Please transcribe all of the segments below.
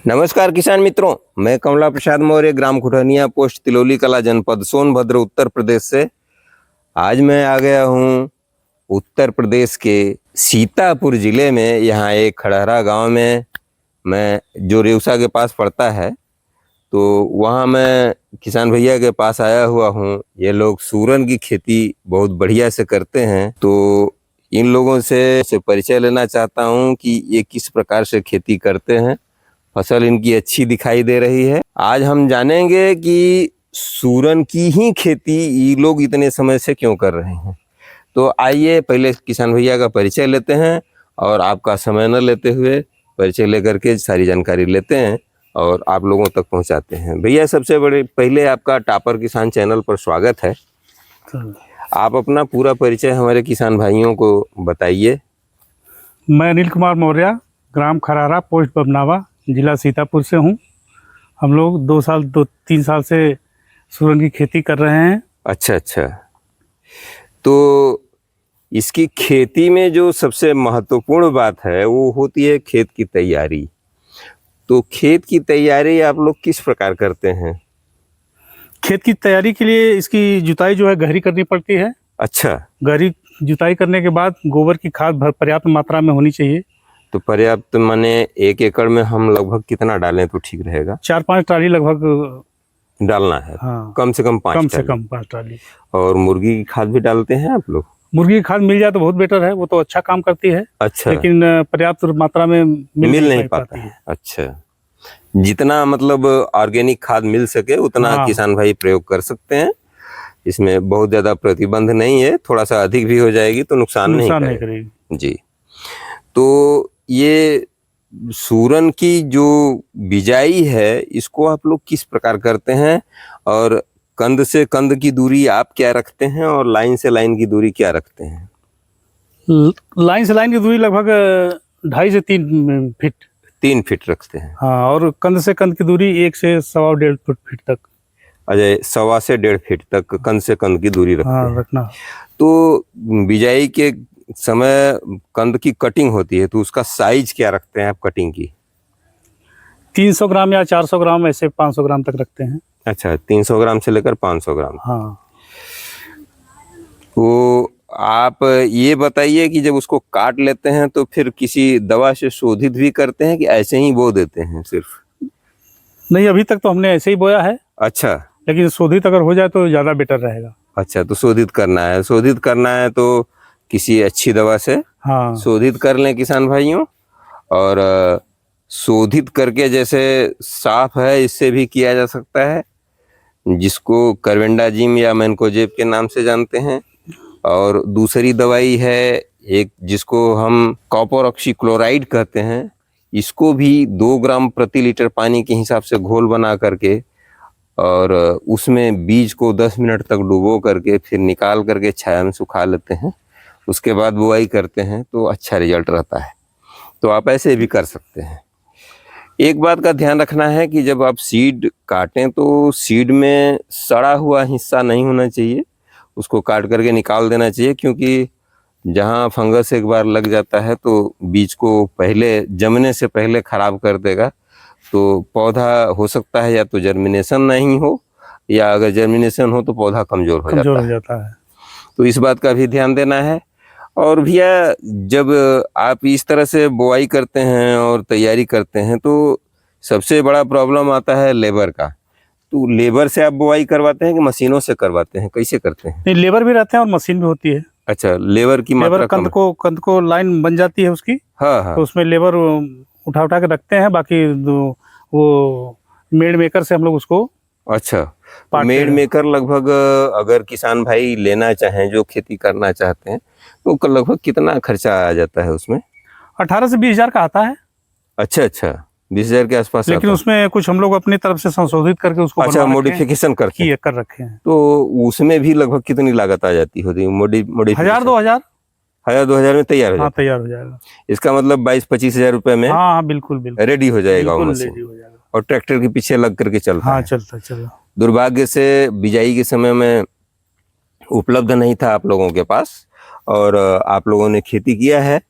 नमस्कार किसान मित्रों, मैं कमला प्रसाद मौर्य, ग्राम खुटनिया, पोस्ट तिलौली कला, जनपद सोनभद्र, उत्तर प्रदेश से। आज मैं आ गया हूँ उत्तर प्रदेश के सीतापुर जिले में। यहाँ एक खड़हरा गांव में, मैं जो रेउसा के पास पड़ता है, तो वहाँ मैं किसान भैया के पास आया हुआ हूँ। ये लोग सूरन की खेती बहुत बढ़िया से करते हैं, तो इन लोगों से परिचय लेना चाहता हूँ कि ये किस प्रकार से खेती करते हैं। फसल इनकी अच्छी दिखाई दे रही है। आज हम जानेंगे कि सूरन की ही खेती ये लोग इतने समय से क्यों कर रहे हैं। तो आइए पहले किसान भैया का परिचय लेते हैं और आपका समय न लेते हुए परिचय लेकर के सारी जानकारी लेते हैं और आप लोगों तक पहुंचाते हैं। भैया, सबसे बड़े पहले आपका टॉपर किसान चैनल पर स्वागत है। आप अपना पूरा परिचय हमारे किसान भाइयों को बताइए। मैं अनिल कुमार मौर्य, ग्राम खरारा, पोस्ट बबनावा, जिला सीतापुर से हूँ। हम लोग 2-3 साल से सूरन की खेती कर रहे हैं। अच्छा। तो इसकी खेती में जो सबसे महत्वपूर्ण बात है वो होती है खेत की तैयारी। तो खेत की तैयारी आप लोग किस प्रकार करते हैं? खेत की तैयारी के लिए इसकी जुताई जो है गहरी करनी पड़ती है। अच्छा। गहरी जुताई करने के बाद गोबर की खाद पर्याप्त मात्रा में होनी चाहिए। तो पर्याप्त माने 1 एकड़ में हम लगभग कितना डालें तो ठीक रहेगा? 4-5 ट्राली लगभग डालना है। हाँ, कम से कम 5 ट्राली। और मुर्गी की खाद भी डालते हैं आप लोग? मुर्गी की खाद मिल जाए तो बहुत बेटर है, वो तो अच्छा काम करती है। अच्छा। लेकिन पर्याप्त मात्रा में मिल नहीं पाता है। अच्छा, जितना मतलब ऑर्गेनिक खाद मिल सके उतना किसान भाई प्रयोग कर सकते हैं। इसमें बहुत ज्यादा प्रतिबंध नहीं है, थोड़ा सा अधिक भी हो जाएगी तो नुकसान नहीं करेगी जी। तो ये सूरन की जो बिजाई है, इसको आप लोग किस प्रकार करते हैं और कंद से कंद की दूरी आप क्या रखते हैं और लाइन से लाइन की दूरी क्या रखते हैं? लाइन से लाइन की दूरी लगभग 2.5 से 3 फीट। 3 फीट रखते हैं। हाँ, और कंद से कंद की दूरी 1 से 1.25 फीट तक। अजय 1.25 से 1.5 फीट तक कंद से कंद की दूरी रखते हैं। रखना। तो बिजाई के समय कंद की कटिंग होती है, तो उसका साइज क्या रखते हैं आप कटिंग की? 300 ग्राम या 400 ग्राम, ऐसे 500 ग्राम तक रखते हैं। अच्छा, 300 ग्राम से लेकर 500 ग्राम। हाँ। तो आप ये बताइए कि जब उसको काट लेते हैं तो फिर किसी दवा से शोधित भी करते हैं कि ऐसे ही बो देते हैं सिर्फ? नहीं, अभी तक तो हमने ऐसे ही बोया है। अच्छा। लेकिन शोधित अगर हो जाए तो ज़्यादा बेटर रहेगा। अच्छा, तो शोधित करना है तो किसी अच्छी दवा से शोधित कर लें किसान भाइयों। और शोधित करके, जैसे साफ है, इससे भी किया जा सकता है, जिसको कार्बेंडाजिम या मैनकोजेब के नाम से जानते हैं। और दूसरी दवाई है एक, जिसको हम कॉपर ऑक्सीक्लोराइड कहते हैं। इसको भी 2 ग्राम प्रति लीटर पानी के हिसाब से घोल बना करके और उसमें बीज को 10 मिनट तक डुबो करके फिर निकाल करके छाया में सुखा लेते हैं। उसके बाद बुआई करते हैं तो अच्छा रिजल्ट रहता है। तो आप ऐसे भी कर सकते हैं। एक बात का ध्यान रखना है कि जब आप सीड काटें तो सीड में सड़ा हुआ हिस्सा नहीं होना चाहिए, उसको काट करके निकाल देना चाहिए, क्योंकि जहाँ फंगस एक बार लग जाता है तो बीज को पहले जमने से पहले खराब कर देगा। तो पौधा हो सकता है या तो जर्मिनेशन नहीं हो, या अगर जर्मिनेशन हो तो पौधा कमजोर हो जाता है। तो इस बात का भी ध्यान देना है। और भैया, जब आप इस तरह से बुआई करते हैं और तैयारी करते हैं तो सबसे बड़ा प्रॉब्लम आता है लेबर का। तो लेबर से आप बुआई करवाते हैं कि मशीनों से करवाते हैं, कैसे करते हैं? नहीं, लेबर भी रहते हैं और मशीन भी होती है। अच्छा, लेबर की मात्रा कंद को लाइन बन जाती है उसकी। हाँ। तो उसमें लेबर उठा के रखते हैं, बाकी वो मेड मेकर से हम लोग उसको। अच्छा, मेड मेकर लगभग अगर किसान भाई लेना चाहें, जो खेती करना चाहते हैं, तो लगभग कितना खर्चा आ जाता है उसमें? 18 से 20 हजार का आता है। अच्छा, 20,000 के आसपास। लेकिन उसमें कुछ हम लोग अपनी तरफ से संशोधित करके उसको मॉडिफिकेशन कर रखे हैं। तो उसमें भी लगभग कितनी लागत आ जाती होती है? 1,000-2,000 1,000-2,000 में तैयार हो जाता है? तैयार हो जाएगा। इसका मतलब 22-25 हजार रुपए में बिल्कुल रेडी हो जाएगा वो मशीन। और ट्रैक्टर के पीछे लग करके चलता है। चलता। दुर्भाग्य से बिजाई के समय में उपलब्ध नहीं था आप लोगों के पास, और आप लोगों ने खेती किया है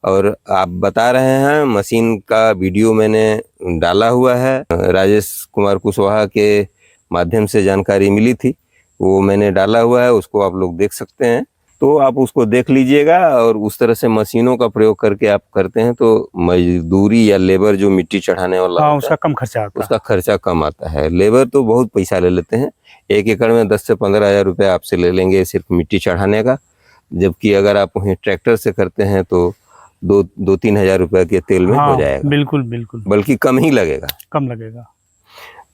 और आप बता रहे हैं, मशीन का वीडियो मैंने डाला हुआ है, राजेश कुमार कुशवाहा के माध्यम से जानकारी मिली थी, वो मैंने डाला हुआ है, उसको आप लोग देख सकते हैं। तो आप उसको देख लीजिएगा और उस तरह से मशीनों का प्रयोग करके आप करते हैं तो मजदूरी या लेबर जो मिट्टी चढ़ाने वाला हाँ, होता उसका है, कम खर्चा आता है। उसका खर्चा कम आता है। लेबर तो बहुत पैसा ले लेते हैं, 1 एकड़ में 10 से 15 हज़ार रुपये आपसे ले लेंगे सिर्फ मिट्टी चढ़ाने का, जबकि अगर आप वहीं ट्रैक्टर से करते हैं तो 2-3 हज़ार रुपये के तेल में हो जाएगा। बिल्कुल बिल्कुल, बल्कि कम ही लगेगा, कम लगेगा।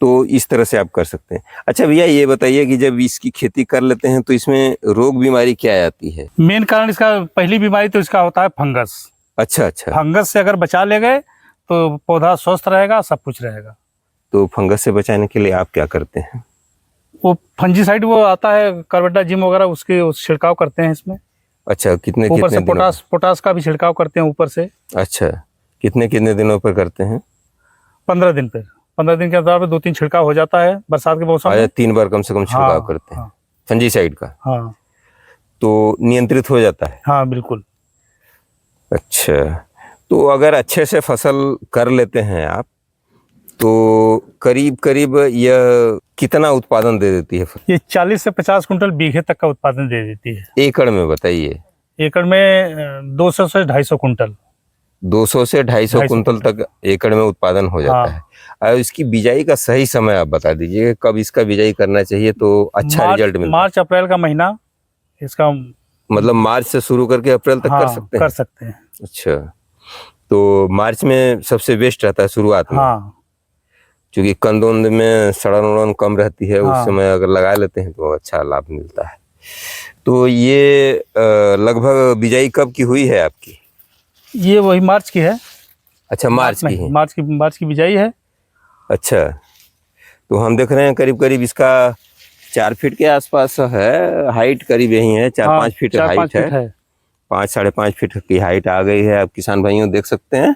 तो इस तरह से आप कर सकते हैं। अच्छा भैया, ये बताइए कि जब इसकी खेती कर लेते हैं तो इसमें रोग बीमारी क्या आती है? मेन कारण इसका, पहली बीमारी तो इसका होता है फंगस। अच्छा अच्छा। फंगस से अगर बचा ले गए तो पौधा स्वस्थ रहेगा, सब कुछ रहेगा। तो फंगस से बचाने के लिए आप क्या करते हैं? वो फंजीसाइड वो आता है, कार्बेटाजिम वगैरह, उसके छिड़काव करते हैं इसमें। अच्छा, कितने ऊपर से दिनों? पोटास का भी छिड़काव करते हैं ऊपर से। अच्छा, कितने दिनों पर करते हैं? 15 दिन पे, 15 दिन के अंतराल पे 2-3 छिड़काव हो जाता है बरसात के मौसम में। 3 बार कम से कम छिड़काव करते हैं फंजीसाइड का, हाँ, तो नियंत्रित हो जाता है। हाँ बिल्कुल। अच्छा, तो अगर अच्छे से फसल कर लेते हैं आप तो करीब करीब यह कितना उत्पादन दे देती है? ये 40 से 50 कुंटल बीघे तक का उत्पादन दे देती है। एकड़ में बताइए। एकड़ में 200 से 250 कुंटल। 200 से 250 कुंटल तक एकड़ में उत्पादन हो जाता है। और इसकी बिजाई का सही समय आप बता दीजिए, कब इसका बिजाई करना चाहिए तो अच्छा रिजल्ट मिलता है? मार्च अप्रैल का महीना इसका, मतलब मार्च से शुरू करके अप्रैल तक कर सकते हैं? कर सकते हैं। अच्छा, तो मार्च में सबसे बेस्ट रहता है शुरुआत में। हाँ, क्योंकि कंदोंद में सड़न उड़न कम रहती है, उस समय अगर लगा लेते हैं तो अच्छा लाभ मिलता है। तो ये लगभग बिजाई कब की हुई है आपकी? ये वही मार्च की है। अच्छा, मार्च की है। मार्च की बिजाई है। अच्छा, तो हम देख रहे हैं करीब करीब इसका 4 फीट के आसपास है हाइट, करीब यही है 4-5 फीट हाइट है। 5-5.5 फीट की हाइट आ गई है। आप किसान भाइयों देख सकते हैं,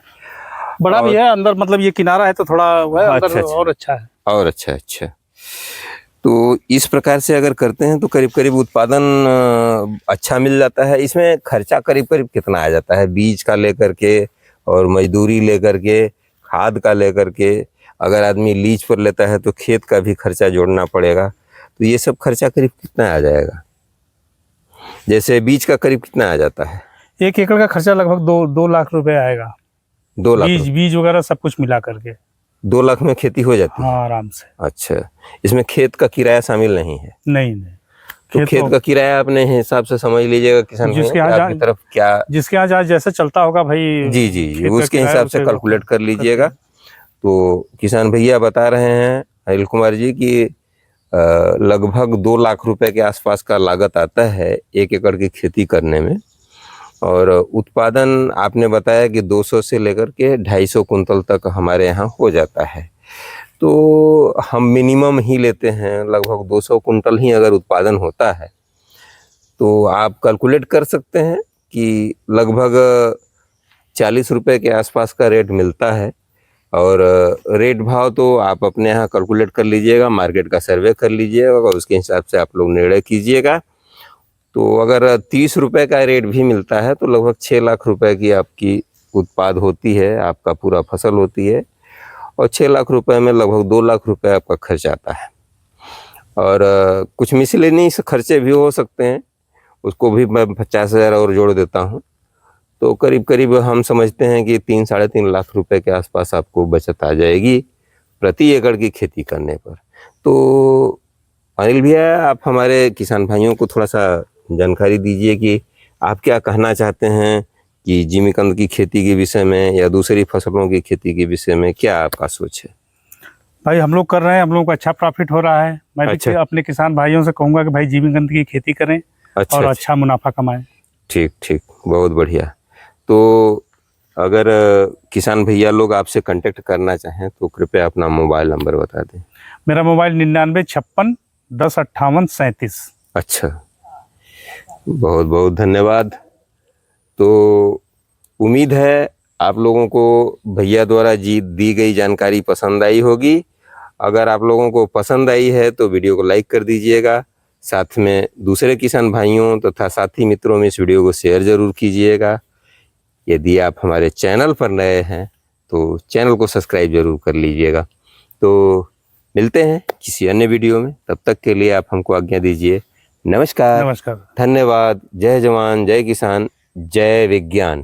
बड़ा भी है अंदर, मतलब ये किनारा है तो थोड़ा है अंदर। अच्छा, और अच्छा है, और अच्छा। तो इस प्रकार से अगर करते हैं तो करीब करीब उत्पादन अच्छा मिल जाता है। इसमें खर्चा करीब करीब कितना आ जाता है, बीज का लेकर के और मजदूरी लेकर के, खाद का लेकर के? अगर आदमी लीज पर लेता है तो खेत का भी खर्चा जोड़ना पड़ेगा, तो ये सब खर्चा करीब कितना आ जाएगा? जैसे बीज का करीब कितना आ जाता है? 1 एकड़ का खर्चा लगभग 2 लाख रुपए आएगा। 2 लाख? बीज वगैरह सब कुछ मिला करके 2 लाख में खेती हो जाती है? हाँ, आराम से। अच्छा, इसमें खेत का किराया शामिल नहीं है? नहीं। तो खेत का किराया अपने हिसाब से समझ लीजिएगा किसान भाई, आपकी तरफ क्या, जिसके यहाँ जहाँ जैसे चलता होगा भाई, जी, उसके हिसाब से कैलकुलेट कर लीजिएगा। तो किसान भैया बता रहे हैं अनिल कुमार जी कि लगभग 2 लाख रुपए के आसपास का लागत आता है 1 एकड़ की खेती करने में, और उत्पादन आपने बताया कि 200 से लेकर के 250 कुंतल तक हमारे यहाँ हो जाता है। तो हम मिनिमम ही लेते हैं, लगभग 200 कुंटल ही अगर उत्पादन होता है तो आप कैलकुलेट कर सकते हैं कि लगभग 40 रुपये के आसपास का रेट मिलता है। और रेट भाव तो आप अपने यहाँ कैलकुलेट कर लीजिएगा, मार्केट का सर्वे कर लीजिएगा और उसके हिसाब से आप लोग निर्णय कीजिएगा। तो अगर 30 रुपये का रेट भी मिलता है तो लगभग 6 लाख रुपए की आपकी उत्पाद होती है, आपका पूरा फसल होती है, और 6 लाख रुपए में लगभग 2 लाख रुपए आपका खर्च आता है। और कुछ मिसलेनियस खर्चे भी हो सकते हैं, उसको भी मैं 50,000 और जोड़ देता हूँ, तो करीब करीब हम समझते हैं कि 3-3.5 लाख रुपए के आसपास आपको बचत आ जाएगी प्रति एकड़ की खेती करने पर। तो अनिल भैया, आप हमारे किसान भाइयों को थोड़ा सा जानकारी दीजिए कि आप क्या कहना चाहते हैं कि जिमीकंद की खेती के विषय में या दूसरी फसलों की खेती के विषय में क्या आपका सोच है? भाई हम लोग कर रहे हैं, हम लोग को अच्छा प्रॉफिट हो रहा है। मैं भी अपने किसान भाइयों से कहूँगा कि भाई जिमीकंद की खेती करें और अच्छा मुनाफा कमाएं। ठीक, बहुत बढ़िया। तो अगर किसान भैया लोग आपसे कांटेक्ट करना चाहें तो कृपया अपना मोबाइल नंबर बता दें। मेरा मोबाइल 9956105837। अच्छा, बहुत बहुत धन्यवाद। तो उम्मीद है आप लोगों को भैया द्वारा दी गई जानकारी पसंद आई होगी। अगर आप लोगों को पसंद आई है तो वीडियो को लाइक कर दीजिएगा, साथ में दूसरे किसान भाइयों तथा साथी मित्रों में इस वीडियो को शेयर ज़रूर कीजिएगा। यदि आप हमारे चैनल पर नए हैं तो चैनल को सब्सक्राइब जरूर कर लीजिएगा। तो मिलते हैं किसी अन्य वीडियो में, तब तक के लिए आप हमको आज्ञा दीजिए। नमस्कार, नमस्कार। धन्यवाद। जय जवान, जय किसान, जय विज्ञान।